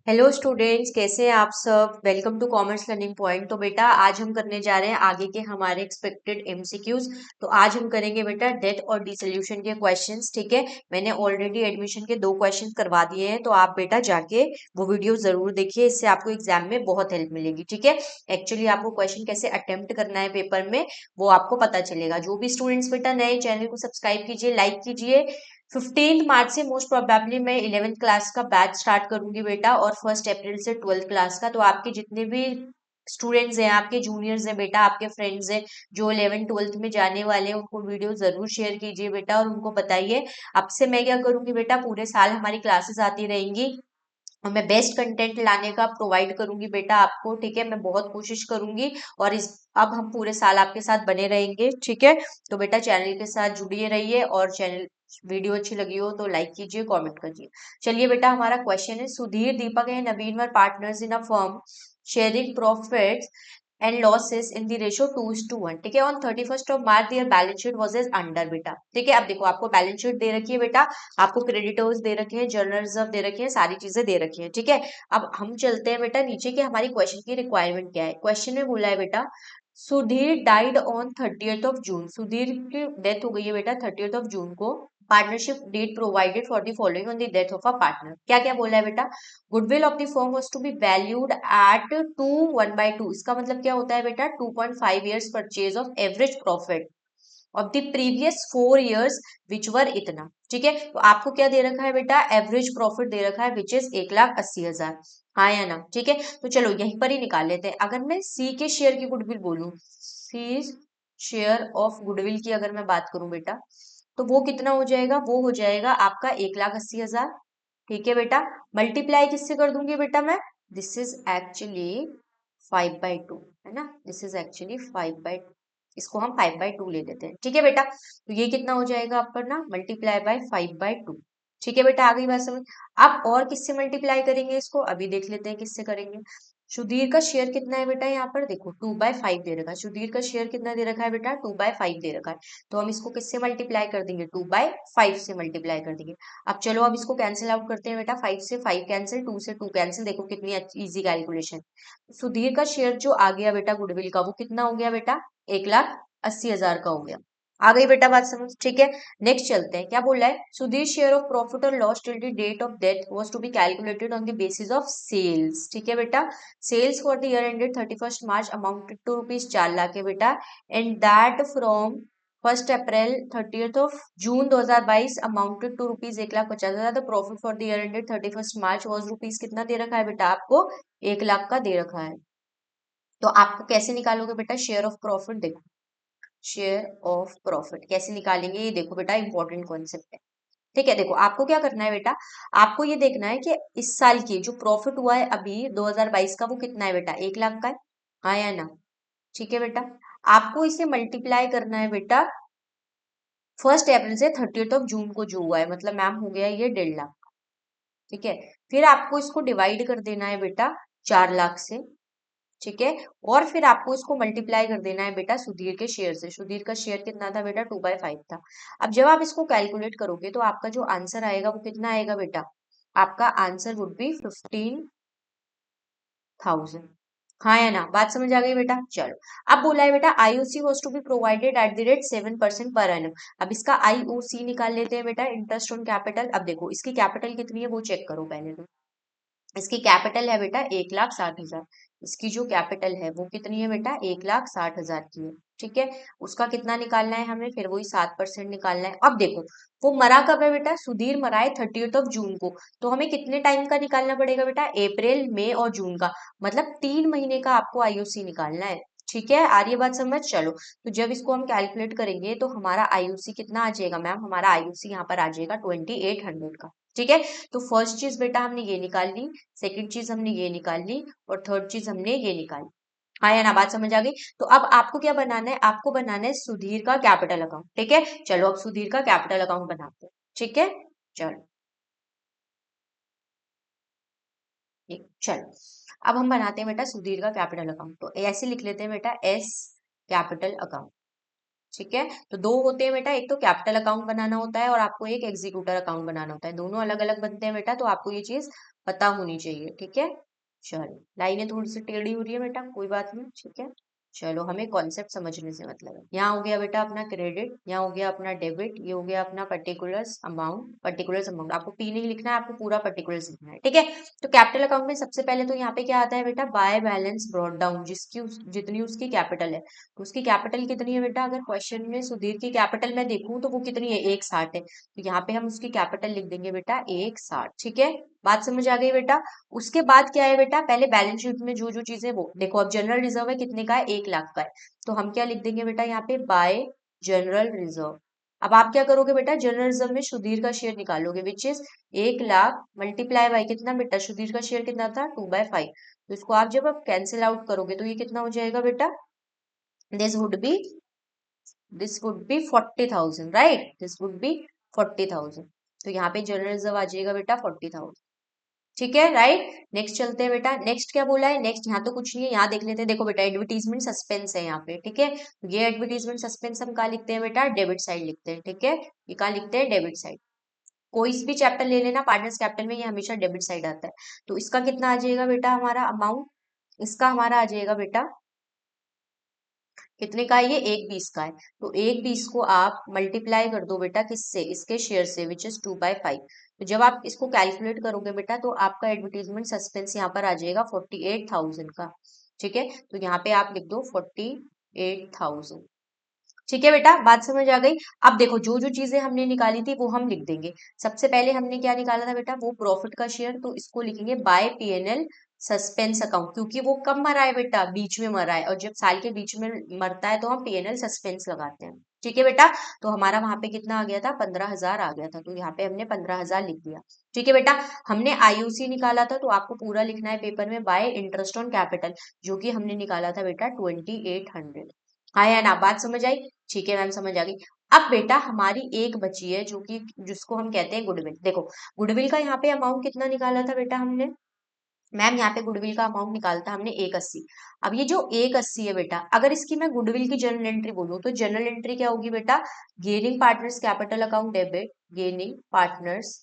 Hello students, कैसे हैं आप सब। Welcome to commerce learning point. तो बेटा आज हम करने जा रहे हैं आगे के हमारे एक्सपेक्टेड एमसीक्यूज। तो आज हम करेंगे बेटा डेथ और डिसोल्यूशन के क्वेश्चंस। ठीक है, मैंने ऑलरेडी एडमिशन के 2 क्वेश्चंस करवा दिए हैं, तो आप बेटा जाके वो वीडियो जरूर देखिए, इससे आपको एग्जाम में बहुत हेल्प मिलेगी। ठीक है, एक्चुअली आपको क्वेश्चन कैसे अटेम्प्ट करना है पेपर में वो आपको पता चलेगा। जो भी स्टूडेंट्स बेटा नए, चैनल को सब्सक्राइब कीजिए, लाइक कीजिए। 15 मार्च से मोस्ट प्रोबेबली मैं 11th क्लास का बैच स्टार्ट करूंगी बेटा, और 1 अप्रैल से 12th क्लास का। तो आपके जितने भी स्टूडेंट्स हैं, आपके जूनियर्स हैं बेटा, आपके फ्रेंड्स हैं जो 11th 12th में जाने वाले हैं, उनको वीडियो जरूर शेयर कीजिए बेटा, और उनको बताइए। अब से मैं क्या करूंगी बेटा, पूरे साल हमारी क्लासेस आती रहेंगी और मैं बेस्ट कंटेंट लाने का प्रोवाइड करूंगी बेटा आपको। ठीक है, मैं बहुत कोशिश करूंगी, और इस अब हम पूरे साल आपके साथ बने रहेंगे। ठीक है, तो बेटा चैनल के साथ जुड़िए रहिए, और चैनल वीडियो अच्छी लगी हो तो लाइक कीजिए, कमेंट कीजिए। चलिए बेटा, हमारा क्वेश्चन है, Sudhir, Deepak and Naveen were partners in a firm sharing profits and losses in the ratio 2:1। ठीक है, on 31st of March their balance sheet was as under बेटा। ठीक है, अब देखो आपको बैलेंस शीट दे रखी है बेटा, आपको क्रेडिटर्स दे रखे हैं, जर्नल रिजर्व दे रखे हैं, सारी चीजें दे रखी हैं। ठीक है, अब हम चलते हैं बेटा नीचे की हमारी क्वेश्चन की रिक्वायरमेंट क्या है। क्वेश्चन में बोला है बेटा, Sudhir died on 30th of June। Sudhir की डेथ हो गई है बेटा 30th of June को। Partnership deed provided for the following on the death of a partner. क्या क्या बोला है बेटा, goodwill of the firm was to be valued at 2 1/2। इसका मतलब क्या होता है बेटा, 2.5 years purchase of average profit of the previous 4 years विच वर इतना। ठीक है, तो आपको क्या दे रखा है बेटा, एवरेज प्रॉफिट दे रखा है विच इज 1,80,000। हाँ या ना। ठीक है, तो चलो यहीं पर ही निकाल लेते हैं। अगर मैं सी के शेयर की गुडविल बोलूं, सी शेयर ऑफ गुडविल की अगर मैं बात करूं बेटा, तो वो कितना हो जाएगा, वो हो जाएगा आपका 1,80,000। ठीक है बेटा, मल्टीप्लाई किससे कर दूंगी बेटा मैं, दिस इज एक्चुअली 5/2 है ना, दिस इज एक्चुअली 5/2। इसको हम 5/2 ले लेते हैं। ठीक है बेटा, तो ये कितना हो जाएगा आपका ना, मल्टीप्लाई बाय 5/2। ठीक है बेटा, आ गई बात समझ। अब और किससे मल्टीप्लाई करेंगे इसको, अभी देख लेते हैं किससे करेंगे। सुधीर का शेयर कितना है बेटा, यहाँ पर देखो 2/5 दे रखा है। सुधीर का शेयर कितना दे रखा है बेटा, 2/5 दे रखा है। तो हम इसको किससे मल्टीप्लाई कर देंगे, 2/5 से मल्टीप्लाई कर देंगे। अब चलो अब इसको कैंसिल आउट करते हैं बेटा, 5 से 5 कैंसिल, 2 से 2 कैंसिल। देखो कितनी इजी कैलकुलेशन। सुधीर का शेयर जो आ गया बेटा गुडविल का, वो कितना हो गया बेटा, 1,80,000 का हो गया। आ गई बेटा बात समझ। ठीक है, नेक्स्ट चलते हैं। क्या बोल रहा है, सुधीर शेयर ऑफ प्रॉफिट और loss till the date of death was to be calculated on the basis of sales. ठीक है बेटा, sales for the year ended 31st March amounted to rupees 4 lakh है बेटा, and that from 1 April 30th of June 2022 amounted to rupees 1,50,000। The profit for the year ended 31st March was rupees कितना दे रखा है बेटा, आपको 1 लाख का दे रखा है। तो आपको कैसे निकालोगे बेटा शेयर ऑफ प्रॉफिट, देखो शेयर ऑफ प्रॉफिट कैसे निकालेंगे, ये देखो बेटा इंपॉर्टेंट कॉन्सेप्ट है। ठीक है, देखो आपको क्या करना है बेटा, आपको ये देखना है कि इस साल की जो प्रॉफिट हुआ है अभी 2022 का, वो कितना है बेटा, 1 लाख का है। हाँ या ना। ठीक है बेटा, आपको इसे मल्टीप्लाई करना है बेटा 1 अप्रैल से 30th of June को जो हुआ है, मतलब मैम हो गया ये 1.5 लाख। ठीक है, फिर आपको इसको डिवाइड कर देना है बेटा 4 लाख से। ठीक है, और फिर आपको इसको मल्टीप्लाई कर देना है बेटा सुधीर के शेयर से। सुधीर का शेयर कितना था बेटा, 2/5 था। अब जब आप इसको कैलकुलेट करोगे तो आपका जो आंसर आएगा वो कितना आएगा बेटा, आपका आंसर वुड बी 15,000। हाँ या ना, बात समझ आ गई बेटा। चलो, अब बोला है बेटा IOC was to be provided at the rate 7% per annum. अब इसका आईओसी निकाल लेते हैं बेटा, इंटरेस्ट ऑन कैपिटल। अब देखो इसकी कैपिटल कितनी है वो चेक करो पहले तो। इसकी कैपिटल है बेटा 1,60,000। इसकी जो कैपिटल है वो कितनी है बेटा, 1,60,000 की है। ठीक है, उसका कितना निकालना है हमें, फिर वही 7% निकालना है। अब देखो वो मरा कब है बेटा, सुधीर मरा है 30th of June को। तो हमें कितने टाइम का निकालना पड़ेगा बेटा, अप्रैल मई और जून का, मतलब 3 महीने का आपको आईओसी निकालना है। ठीक है, आ रही है बात समझ। चलो, तो जब इसको हम कैलकुलेट करेंगे तो हमारा आईओसी कितना आ जाएगा मैम, हमारा आईओसी यहाँ पर आ जाएगा 2,800 का। ठीक है, तो फर्स्ट चीज बेटा हमने ये निकाल ली, सेकंड चीज हमने ये निकाल ली, और थर्ड चीज हमने ये निकाली। हाँ या ना, बात समझ आ गई। तो अब आपको क्या बनाना है, आपको बनाना है सुधीर का कैपिटल अकाउंट। ठीक है, चलो अब सुधीर का कैपिटल अकाउंट बनाते हैं। ठीक है, चलो चलो, अब हम बनाते हैं बेटा सुधीर का कैपिटल अकाउंट। तो ऐसे लिख लेते हैं बेटा, एस कैपिटल अकाउंट। ठीक है। तो दो होते हैं बेटा, एक तो कैपिटल अकाउंट बनाना होता है और आपको एक एग्जीक्यूटर अकाउंट बनाना होता है, दोनों अलग अलग बनते हैं बेटा, तो आपको ये चीज पता होनी चाहिए। ठीक है, चलो लाइनें थोड़ी सी टेढ़ी हो रही है बेटा, कोई बात नहीं। ठीक है, चलो हमें कॉन्सेप्ट समझने से मतलब है। यहाँ हो गया बेटा अपना क्रेडिट, यहाँ हो गया अपना डेबिट, ये हो गया अपना पर्टिकुलर्स अमाउंट। पर्टिकुलर्स अमाउंट आपको पी नहीं लिखना है, आपको पूरा पर्टिकुलर्स लिखना है। ठीक है, तो कैपिटल अकाउंट में सबसे पहले तो यहाँ पे क्या आता है बेटा, बाय बैलेंस ब्रॉट डाउन, जितनी उसकी कैपिटल है। तो उसकी कैपिटल कितनी है बेटा, अगर क्वेश्चन में सुधीर की कैपिटल मैं देखूं तो वो कितनी है, 160 है, तो यहाँ पे हम उसकी कैपिटल लिख देंगे बेटा 160। ठीक है, बात समझ आ गई बेटा। उसके बाद क्या है बेटा, पहले बैलेंस शीट में जो जो चीजें वो देखो, अब जनरल रिजर्व है कितने का है, 1 लाख का है, तो हम क्या लिख देंगे बेटा यहाँ पे, बाय जनरल रिजर्व। अब आप क्या करोगे बेटा, जनरल रिजर्व में सुधीर का शेयर निकालोगे, which is 1 lakh multiply by कितना बेटा, सुधीर का शेयर कितना था, 2/5। तो इसको आप जब आप कैंसिल आउट करोगे तो ये कितना हो जाएगा बेटा, this would be this would be 40,000, right? This would be 40,000। तो यहाँ पे जनरल रिजर्व आ जाएगा बेटा 40,000। ठीक है, राइट। नेक्स्ट चलते हैं बेटा, नेक्स्ट क्या बोला है, नेक्स्ट यहाँ तो कुछ नहीं है, यहाँ देख लेते हैं। देखो बेटा एडवर्टीजमेंट सस्पेंस है यहाँ पे। ठीक है, ये एडवर्टीजमेंट सस्पेंस हम कहाँ लिखते हैं बेटा, डेबिट साइड लिखते हैं। ठीक है, ये कहाँ लिखते हैं, डेबिट साइड। कोई भी चैप्टर ले लेना, पार्टनर्स कैपिटल में ये हमेशा डेबिट साइड आता है। तो इसका कितना आ जाएगा बेटा, हमारा अमाउंट, इसका हमारा आ जाएगा बेटा कितने का है, ये 1/20 का है। तो 1/20 को आप मल्टीप्लाई कर दो बेटा किससे, इसके शेयर से, विच इज 2/5। तो जब आप इसको कैलकुलेट करोगे बेटा तो आपका एडवर्टीजमेंट सस्पेंस यहाँ पर आ जाएगा 48,000 का। ठीक है, तो यहाँ पे आप लिख दो 48,000। ठीक है बेटा, बात समझ आ गई। अब देखो जो जो चीजें हमने निकाली थी वो हम लिख देंगे। सबसे पहले हमने क्या निकाला था बेटा, वो प्रॉफिट का शेयर, तो इसको लिखेंगे बाय पीएनएल सस्पेंस अकाउंट, क्योंकि वो कब मरा है बेटा, बीच में मरा है, और जब साल के बीच में मरता है तो हम पीएनएल सस्पेंस लगाते हैं। ठीक है बेटा, तो हमारा वहां पे कितना आ गया था, 15,000 आ गया था, तो यहाँ पे हमने 15,000 लिख दिया। ठीक है बेटा, हमने आईयूसी निकाला था, तो आपको पूरा लिखना है पेपर में, बाय इंटरेस्ट ऑन कैपिटल, जो कि हमने निकाला था बेटा 2800। हाँ या ना, बात समझ आई। ठीक है मैम, समझ आ गई। अब बेटा हमारी एक बची है जो कि जिसको हम कहते हैं गुडविल। देखो गुडविल का यहाँ पे अमाउंट कितना निकाला था बेटा हमने, मैम यहाँ पे गुडविल का अमाउंट निकालता हमने 180। अब ये जो 180 है बेटा, अगर इसकी मैं गुडविल की जनरल एंट्री बोलूँ तो जनरल एंट्री क्या होगी बेटा, gaining partners capital account debit, gaining partners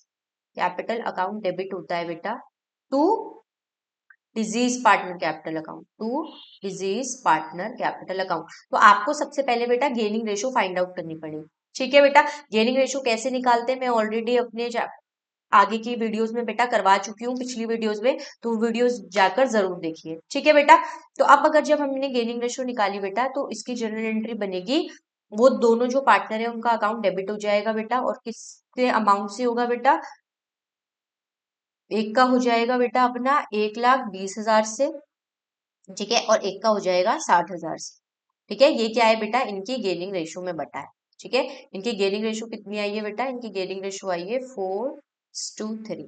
capital account debit होता है बेटा to deceased partner capital account, to deceased partner capital account. तो आपको सबसे पहले बेटा गेनिंग रेशो फाइंड आउट करनी पड़ेगी। ठीक है बेटा, गेनिंग रेशो कैसे निकालते हैं मैं ऑलरेडी अपने आगे की वीडियोस में बेटा करवा चुकी हूँ, पिछली वीडियोस में, तो वीडियोस जाकर जरूर देखिए। ठीक है बेटा, तो अब अगर जब हमने गेनिंग रेशो निकाली बेटा तो इसकी जनरल एंट्री बनेगी, वो दोनों जो पार्टनर है उनका अकाउंट डेबिट हो जाएगा बेटा, और किसके अमाउंट से होगा बेटा, एक का हो जाएगा बेटा अपना 1,20,000 से। ठीक है, और एक का हो जाएगा 60,000 से। ठीक है, ये क्या है बेटा, इनकी गेनिंग रेशो में बटा है। ठीक है, इनकी गेनिंग रेशो कितनी आई है बेटा, इनकी गेनिंग रेशो आई है 4:3।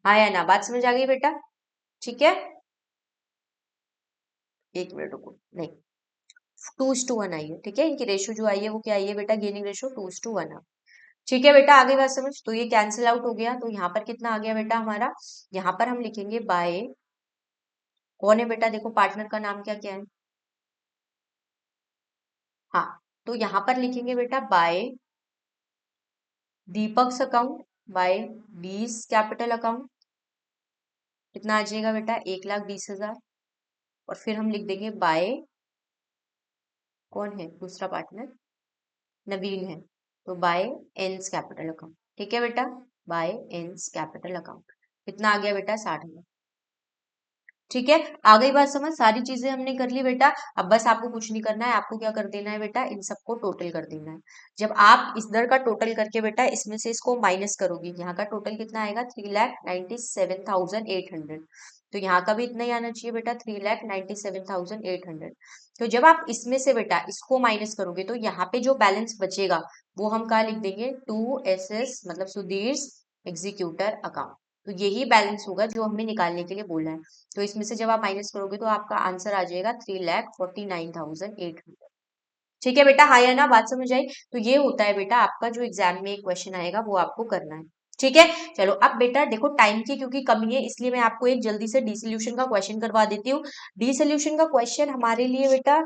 हाँ या ना, बात समझ आ गई बेटा। ठीक है, एक मिनट रुको, नहीं 2:1 आई है। ठीक है, इनकी रेशो जो आई है वो क्या आई है बेटा, गेनिंग रेशो 2:1 है। ठीक है बेटा, आगे बात समझ, तो ये कैंसिल आउट हो गया, तो यहाँ पर कितना आ गया बेटा हमारा, यहाँ पर हम लिखेंगे बाय, कौन है बेटा, देखो पार्टनर का नाम क्या क्या है, हाँ, तो यहाँ पर लिखेंगे बेटा by Deepak's account, by D's capital account, कितना आ जाएगा बेटा, 1,20,000। और फिर हम लिख देंगे बाय, कौन है दूसरा पार्टनर, नवीन है, तो बाय एन्स कैपिटल अकाउंट। ठीक है बेटा, बाय एन्स कैपिटल अकाउंट, कितना आ गया बेटा, 60,000। ठीक है, आ गई बात समझ, सारी चीजें हमने कर ली बेटा। अब बस आपको कुछ नहीं करना है, आपको क्या कर देना है बेटा, इन सबको टोटल कर देना है। जब आप इस दर का टोटल करके बेटा इसमें से इसको माइनस करोगे, यहाँ का टोटल कितना आएगा, 3,97,800। तो यहाँ का भी इतना ही आना चाहिए बेटा, 3,97,800। तो जब आप इसमें से बेटा इसको माइनस करोगे तो यहाँ पे जो बैलेंस बचेगा वो हम कहा लिख देंगे, 2SS मतलब सुधीर एग्जीक्यूटर अकाउंट। तो यही बैलेंस होगा जो हमें निकालने के लिए बोला है। तो इसमें से जब आप माइनस करोगे तो आपका आंसर आ जाएगा 3,49,800। ठीक है बेटा, हाँ या ना, बात समझ आई। तो ये होता है बेटा आपका जो एग्जाम में एक क्वेश्चन आएगा वो आपको करना है। ठीक है, चलो अब बेटा देखो टाइम की क्योंकि कमी है इसलिए मैं आपको एक जल्दी से डी सोल्यूशन का क्वेश्चन करवा देती हूँ। डी सोल्यूशन का क्वेश्चन हमारे लिए बेटा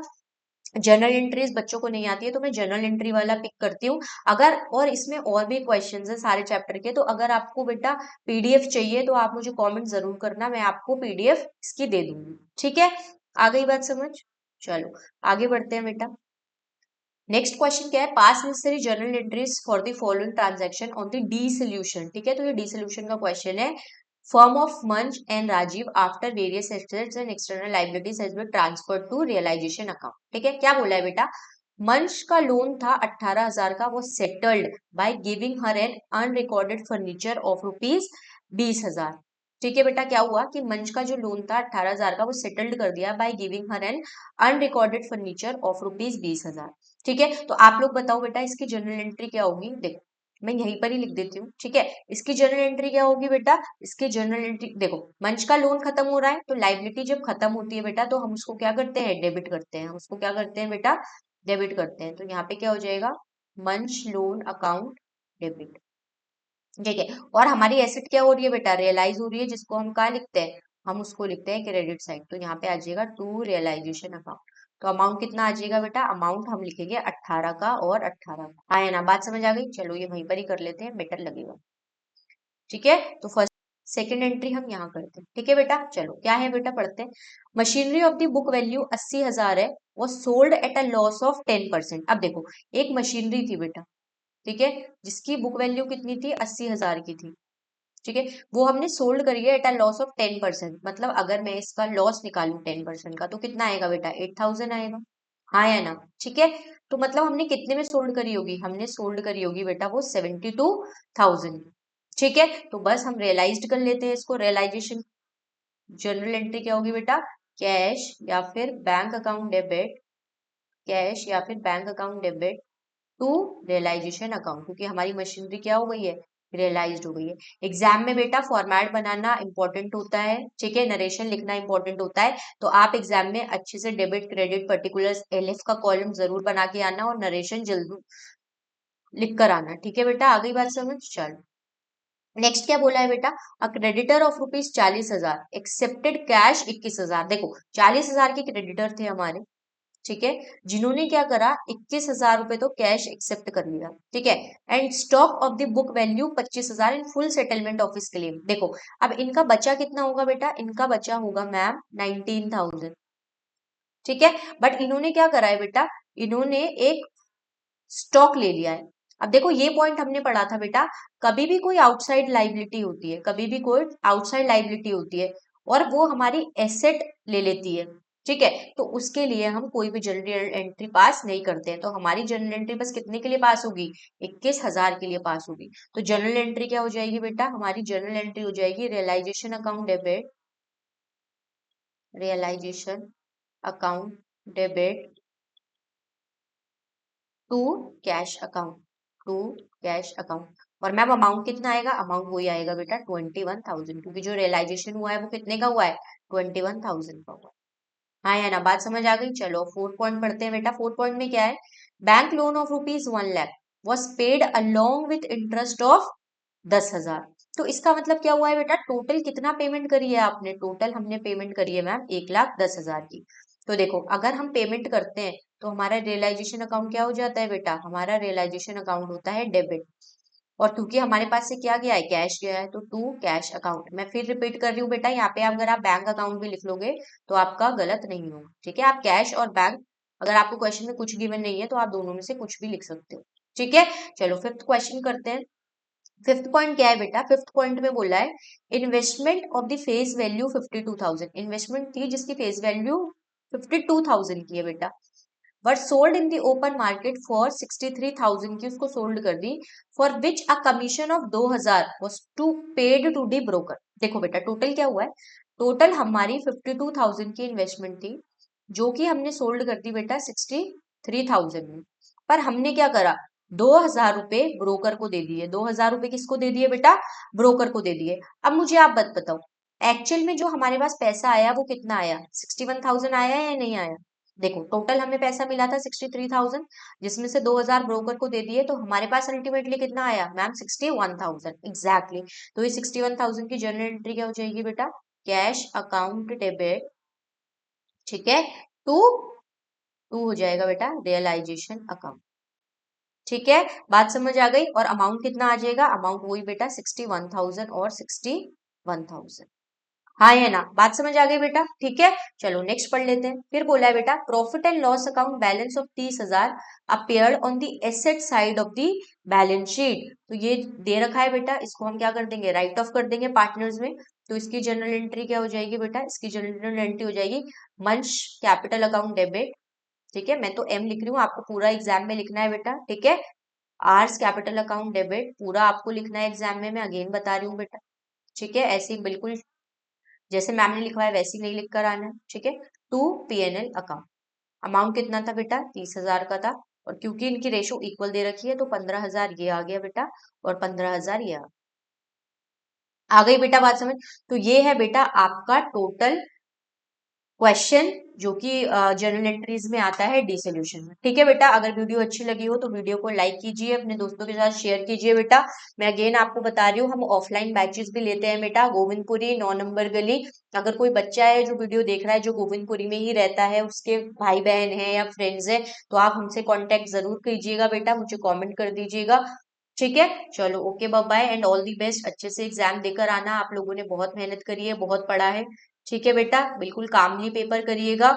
जनरल एंट्रीज बच्चों को नहीं आती है तो मैं जनरल एंट्री वाला पिक करती हूँ। अगर और इसमें और भी क्वेश्चंस है सारे चैप्टर के, तो अगर आपको बेटा पीडीएफ चाहिए तो आप मुझे कमेंट जरूर करना, मैं आपको पीडीएफ इसकी दे दूंगी। ठीक है, आ गई बात समझ? चलो आगे बढ़ते हैं बेटा। नेक्स्ट क्वेश्चन क्या है, pass necessary journal entries for the following transaction on the D solution. ठीक है, तो ये डी सोल्यूशन का क्वेश्चन है। फर्म ऑफ मंच and Rajiv after various assets and external liabilities has been transferred to realisation account. ठीक है, क्या बोला है बेटा, मंच का लोन था 18,000 का, वो settled by giving her an unrecorded furniture of rupees 20,000। ठीक है बेटा, क्या हुआ कि मंच का जो लोन था 18,000 का वो सेटल्ड कर दिया by giving her an unrecorded furniture of rupees 20,000। ठीक है, तो आप लोग बताओ बेटा इसकी जर्नल एंट्री क्या होगी। देखो मैं यहीं पर ही लिख देती हूँ। ठीक है, इसकी जर्नल एंट्री क्या होगी बेटा, इसकी जर्नल एंट्री देखो, मंच का लोन खत्म हो रहा है तो लाइबिलिटी जब खत्म होती है बेटा तो हम उसको क्या करते हैं, डेबिट करते हैं। हम उसको क्या करते हैं बेटा, डेबिट करते हैं। तो यहाँ पे क्या हो जाएगा, मंच लोन अकाउंट डेबिट। ठीक है, और हमारी एसेट क्या हो रही है बेटा, रियलाइज हो रही है, जिसको हम कहाँ लिखते हैं, हम उसको लिखते हैं क्रेडिट साइड। तो यहाँ पे आ जाएगा टू रियलाइजेशन अकाउंट। तो अमाउंट कितना आ जाएगा बेटा, अमाउंट हम लिखेंगे 18 का और 18 का। आया ना, बात समझ आ गई? चलो ये वहीं पर ही कर लेते हैं, बेटर लगेगा। ठीक है, तो फर्स्ट सेकेंड एंट्री हम यहाँ करते हैं। ठीक है बेटा, चलो क्या है बेटा पढ़ते हैं। Machinery of the book value 80,000 है, वो sold at a loss of 10%। अब देखो एक मशीनरी थी बेटा, ठीक है, जिसकी बुक वैल्यू कितनी थी, 80,000 की थी। ठीक है, वो हमने सोल्ड करी है एट अ लॉस ऑफ 10%। मतलब अगर मैं इसका लॉस निकालू 10% का तो कितना आएगा बेटा, 8,000 आएगा। हाँ या ना? ठीक है, तो मतलब हमने कितने में सोल्ड करी होगी, हमने सोल्ड करी होगी बेटा वो 72,000। ठीक है, तो बस हम रियलाइज्ड कर लेते हैं इसको। रियलाइजेशन जनरल एंट्री क्या होगी बेटा, कैश या फिर बैंक अकाउंट डेबिट, कैश या फिर bank account debit to realisation account, क्योंकि हमारी मशीनरी क्या हो गई है, रियलाइज्ड हो गई है। एग्जाम में बेटा फॉर्मेट बनाना इंपॉर्टेंट होता है, ठीक है, नरेशन लिखना इंपॉर्टेंट होता है। तो आप एग्जाम में अच्छे से डेबिट क्रेडिट पर्टिकुलर्स एलएफ का कॉलम जरूर बना के आना और नरेशन जल्दी लिख कर आना। ठीक है बेटा, आ गई बात समझ? चलो नेक्स्ट क्या बोला है बेटा, a creditor of rupees 40,000 accepted cash 21,000। देखो 40,000 के क्रेडिटर थे हमारे, ठीक है, जिन्होंने क्या करा, 21,000 रुपए तो कैश एक्सेप्ट कर लिया। ठीक है, and stock of the book value 25,000 in full settlement of his claim. देखो अब इनका बचा कितना होगा बेटा, इनका बचा होगा मैम 19,000। ठीक है, बट इन्होंने क्या करा है बेटा, इन्होंने एक स्टॉक ले लिया है। अब देखो ये पॉइंट हमने पढ़ा था बेटा, कभी भी कोई आउटसाइड लाइबिलिटी होती है, कभी भी कोई आउटसाइड लाइबिलिटी होती है और वो हमारी एसेट ले लेती है, ठीक है, तो उसके लिए हम कोई भी जनरल एंट्री पास नहीं करते हैं। तो हमारी जनरल एंट्री बस कितने के लिए पास होगी, 21,000 के लिए पास होगी। तो जनरल एंट्री क्या हो जाएगी बेटा, हमारी जनरल एंट्री हो जाएगी realisation account debit, realisation account debit to cash account, to cash account. और मैम अमाउंट कितना आएगा, अमाउंट वही आएगा बेटा 21,000, क्योंकि जो रियलाइजेशन हुआ है वो कितने का हुआ है, 21,000 का हुआ है। हाँ या ना, बात समझ आ गई? चलो फोर्थ पॉइंट पढ़ते हैं बेटा। फोर्थ पॉइंट में क्या है, bank loan of rupees 1 lakh was paid along with interest of 10,000। तो इसका मतलब क्या हुआ है बेटा, टोटल कितना पेमेंट करी है आपने, टोटल हमने पेमेंट करी है मैम 1,10,000 की। तो देखो अगर हम पेमेंट करते हैं तो हमारा रियलाइजेशन अकाउंट क्या हो जाता है बेटा, हमारा रियलाइजेशन अकाउंट होता है डेबिट। और क्योंकि हमारे पास से क्या गया है, कैश गया है, तो टू कैश अकाउंट। मैं फिर रिपीट कर रही हूँ बेटा, यहाँ पे अगर आप बैंक अकाउंट भी लिख लोगे तो आपका गलत नहीं होगा। ठीक है, आप कैश और बैंक, अगर आपको क्वेश्चन में कुछ गिवन नहीं है तो आप दोनों में से कुछ भी लिख सकते हो। ठीक है, चलो फिफ्थ क्वेश्चन करते हैं। फिफ्थ पॉइंट क्या है बेटा, फिफ्थ पॉइंट में बोला है investment of the face value 52,000। Investment थी जिसकी फेस वैल्यू 52,000 की है बेटा, but sold in the open market for 63,000 की, उसको सोल्ड कर दी। For which a commission of 2,000 was to paid to the broker. देखो बेटा टोटल क्या हुआ है, टोटल हमारी 52,000 की इन्वेस्टमेंट थी जो कि हमने सोल्ड कर दी बेटा 63,000 में। पर हमने क्या करा, 2,000 रुपए ब्रोकर को दे दिए। 2,000 रुपए किसको दे दिए बेटा, ब्रोकर को दे दिए। अब मुझे आप बताओ एक्चुअल में जो हमारे पास पैसा आया वो कितना आया, 61,000 आया या नहीं आया। देखो टोटल हमें पैसा मिला था 63,000, जिसमें से 2,000 ब्रोकर को दे दिए, तो हमारे पास अल्टीमेटली कितना आया मैम, 61,000 एग्जैक्टली। तो ये 61,000 की जर्नल एंट्री क्या हो जाएगी बेटा, कैश अकाउंट डेबिट, ठीक है, टू 2 हो जाएगा बेटा रियलाइजेशन अकाउंट। ठीक है, बात समझ आ गई। और अमाउंट कितना आ जाएगा, अमाउंट वही बेटा 61,000 और 61,000। हाँ है ना, बात समझ आ गई बेटा। ठीक है, चलो नेक्स्ट पढ़ लेते हैं। फिर बोला है बेटा profit and loss account balance of 30,000 appeared on the asset side of the balance sheet. तो ये दे रखा है बेटा, इसको हम क्या कर देंगे, राइट ऑफ कर देंगे पार्टनर्स में। तो इसकी जनरल एंट्री क्या हो जाएगी बेटा, इसकी जनरल एंट्री हो जाएगी मंच कैपिटल अकाउंट डेबिट। ठीक है, मैं तो एम लिख रही हूँ, आपको पूरा एग्जाम में लिखना है बेटा। ठीक है, आर्स कैपिटल अकाउंट डेबिट पूरा आपको लिखना है एग्जाम में, मैं अगेन बता रही हूँ बेटा। ठीक है, ऐसे ही बिल्कुल जैसे मैम ने लिखवाया वैसे ही नहीं लिख कर आना है। ठीक है, टू पीएनएल अकाउंट। अमाउंट कितना था बेटा, 30,000 का था। और क्योंकि इनकी रेशो इक्वल दे रखी है तो 15,000 ये आ गया बेटा, और 15,000 ये आ गई बेटा, बात समझ। तो ये है बेटा आपका टोटल क्वेश्चन जो कि जर्नल एंट्रीज में आता है डी सोल्यूशन में। ठीक है बेटा, अगर वीडियो अच्छी लगी हो तो वीडियो को लाइक कीजिए, अपने दोस्तों के साथ शेयर कीजिए बेटा। मैं अगेन आपको बता रही हूँ, हम ऑफलाइन बैचेस भी लेते हैं बेटा, गोविंदपुरी 9 नंबर गली। अगर कोई बच्चा है जो वीडियो देख रहा है जो गोविंदपुरी में ही रहता है, उसके भाई बहन है या फ्रेंड्स है, तो आप हमसे कॉन्टेक्ट जरूर कीजिएगा बेटा, मुझे कॉमेंट कर दीजिएगा। ठीक है, चलो okay bye bye and all the best. अच्छे से एग्जाम देकर आना, आप लोगों ने बहुत मेहनत करी है, बहुत पढ़ा है। ठीक है बेटा, बिल्कुल कामली पेपर करिएगा,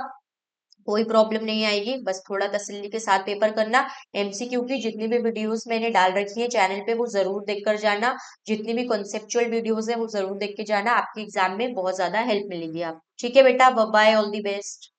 कोई प्रॉब्लम नहीं आएगी, बस थोड़ा तसल्ली के साथ पेपर करना। एमसीक्यू की जितनी भी वीडियोस मैंने डाल रखी है चैनल पे वो जरूर देख कर जाना, जितनी भी कॉन्सेप्चुअल वीडियोस है वो जरूर देख के जाना, आपके एग्जाम में बहुत ज्यादा हेल्प मिलेगी आप। ठीक है बेटा, bye bye, all the best.